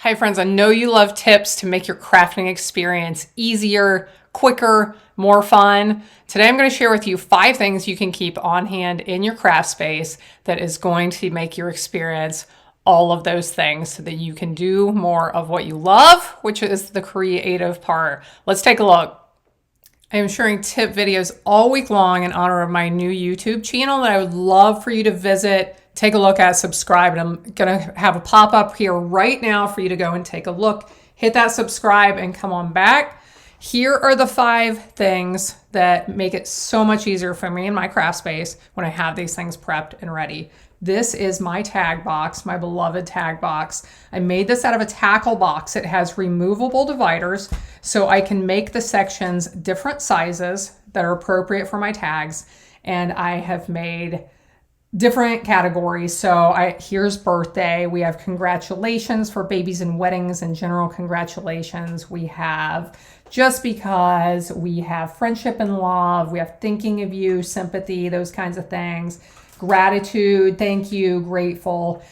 Hi friends, I know you love tips to make your crafting experience easier, quicker, more fun. Today I'm going to share with you 5 things you can keep on hand in your craft space that is going to make your experience all of those things so that you can do more of what you love, which is the creative part. Let's take a look. I am sharing tip videos all week long in honor of my new YouTube channel that I would love for you to visit, take a look at, subscribe, and I'm going to have a pop-up here right now for you to go and take a look. Hit that subscribe and come on back. Here are the 5 things that make it so much easier for me in my craft space when I have these things prepped and ready. This is my tag box, my beloved tag box. I made this out of a tackle box. It has removable dividers, so I can make the sections different sizes that are appropriate for my tags. And I have made different categories. So here's birthday. We have congratulations for babies and weddings and general congratulations. We have just because, we have friendship and love, we have thinking of you, sympathy, those kinds of things. Gratitude, thank you, grateful.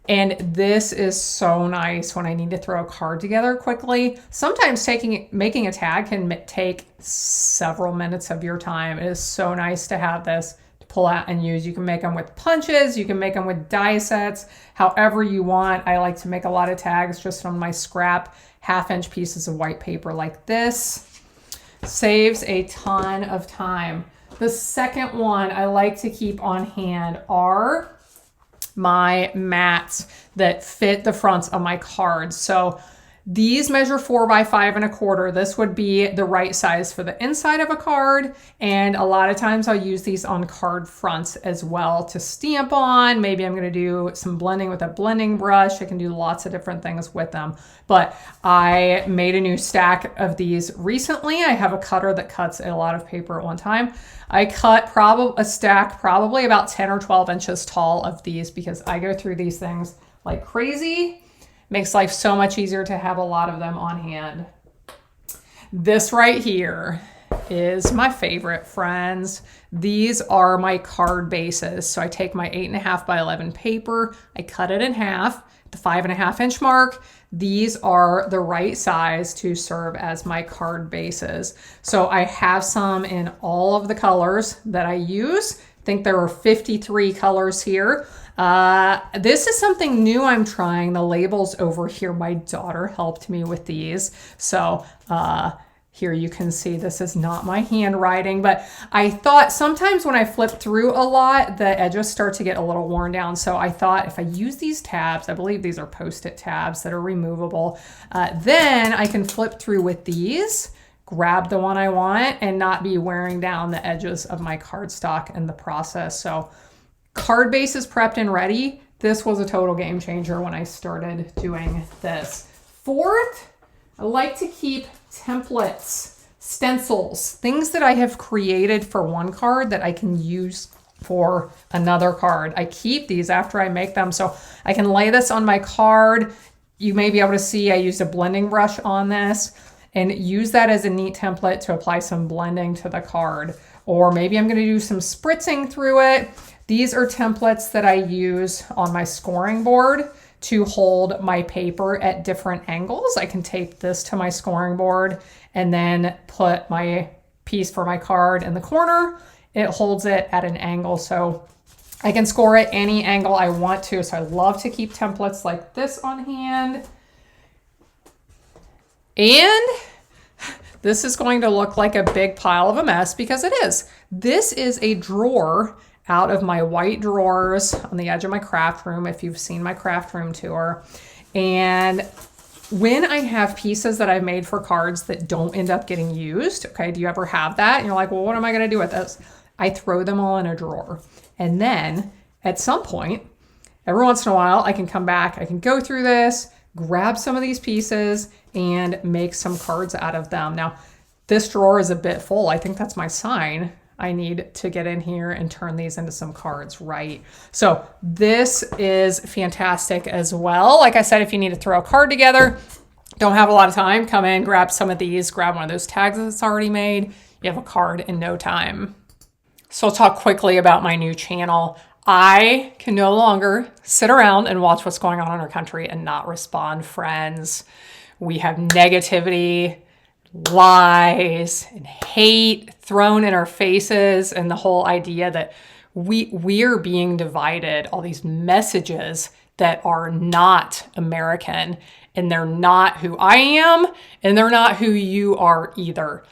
And this is so nice when I need to throw a card together quickly. Sometimes making a tag can take several minutes of your time. It is so nice to have this to pull out and use. You can make them with punches, you can make them with die sets, however you want. I like to make a lot of tags just on my scrap 1/2-inch pieces of white paper like this. Saves a ton of time. The second one I like to keep on hand are my mats that fit the fronts of my cards. So these measure 4 by 5 1/4. This would be the right size for the inside of a card. And a lot of times I'll use these on card fronts as well to stamp on. Maybe I'm going to do some blending with a blending brush. I can do lots of different things with them. But I made a new stack of these recently. I have a cutter that cuts a lot of paper at one time. I cut a stack probably about 10 or 12 inches tall of these because I go through these things like crazy. Makes life so much easier to have a lot of them on hand. This right here is my favorite, friends. These are my card bases. So I take my 8.5 by 11 paper, I cut it in half, the 5.5-inch mark. These are the right size to serve as my card bases. So I have some in all of the colors that I use. I think there are 53 colors here. This is something new I'm trying. The labels over here, my daughter helped me with these. So here you can see this is not my handwriting, but I thought sometimes when I flip through a lot, the edges start to get a little worn down. So I thought if I use these tabs, I believe these are Post-it tabs that are removable, then I can flip through with these, grab the one I want, and not be wearing down the edges of my cardstock in the process. So card base is prepped and ready. This was a total game changer when I started doing this. Fourth, I like to keep templates, stencils, things that I have created for one card that I can use for another card. I keep these after I make them so I can lay this on my card. You may be able to see I used a blending brush on this and use that as a neat template to apply some blending to the card. Or maybe I'm going to do some spritzing through it. These are templates that I use on my scoring board to hold my paper at different angles. I can tape this to my scoring board and then put my piece for my card in the corner. It holds it at an angle so I can score at any angle I want to. So I love to keep templates like this on hand. And this is going to look like a big pile of a mess because it is. This is a drawer out of my white drawers on the edge of my craft room, if you've seen my craft room tour. And when I have pieces that I've made for cards that don't end up getting used, okay, do you ever have that? And you're like, well, what am I going to do with this? I throw them all in a drawer. And then at some point, every once in a while, I can come back, I can go through this, grab some of these pieces and make some cards out of them. Now, this drawer is a bit full. I think that's my sign. I need to get in here and turn these into some cards, right? So this is fantastic as well. Like I said, if you need to throw a card together, don't have a lot of time, come in, grab some of these, grab one of those tags that's already made. You have a card in no time. So I'll talk quickly about my new channel. I can no longer sit around and watch what's going on in our country and not respond, friends. We have negativity, lies, and hate thrown in our faces, and the whole idea that we're being divided, all these messages that are not American, and they're not who I am, and they're not who you are either.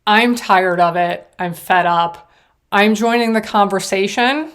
I'm tired of it. I'm fed up. I'm joining the conversation.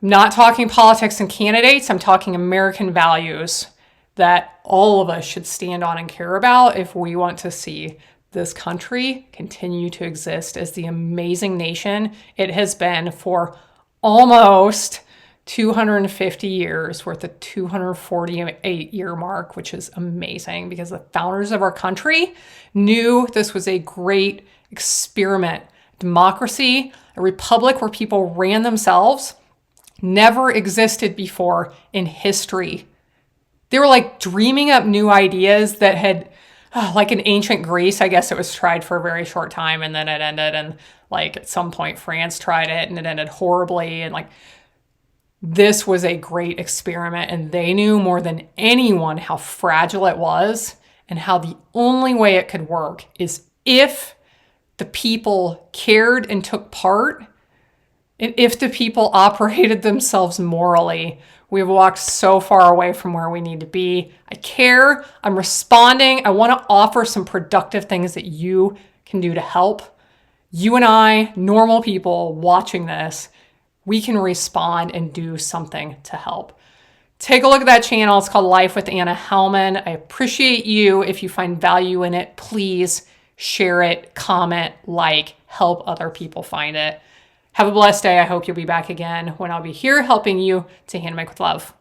I'm not talking politics and candidates. I'm talking American values that all of us should stand on and care about if we want to see this country continue to exist as the amazing nation it has been for almost 250 years. We're at the 248-year mark, which is amazing because the founders of our country knew this was a great experiment. Democracy, a republic where people ran themselves, never existed before in history. They were like dreaming up new ideas that had, like in ancient Greece, I guess it was tried for a very short time and then it ended. And like at some point, France tried it and it ended horribly. And like this was a great experiment. And they knew more than anyone how fragile it was and how the only way it could work is if the people cared and took part, and if the people operated themselves morally. We've walked so far away from where we need to be. I care. I'm responding. I want to offer some productive things that you can do to help. You and I, normal people watching this, we can respond and do something to help. Take a look at that channel. It's called Life with Anna Helman. I appreciate you. If you find value in it, please share it, comment, like, help other people find it. Have a blessed day. I hope you'll be back again when I'll be here helping you to hand make with love.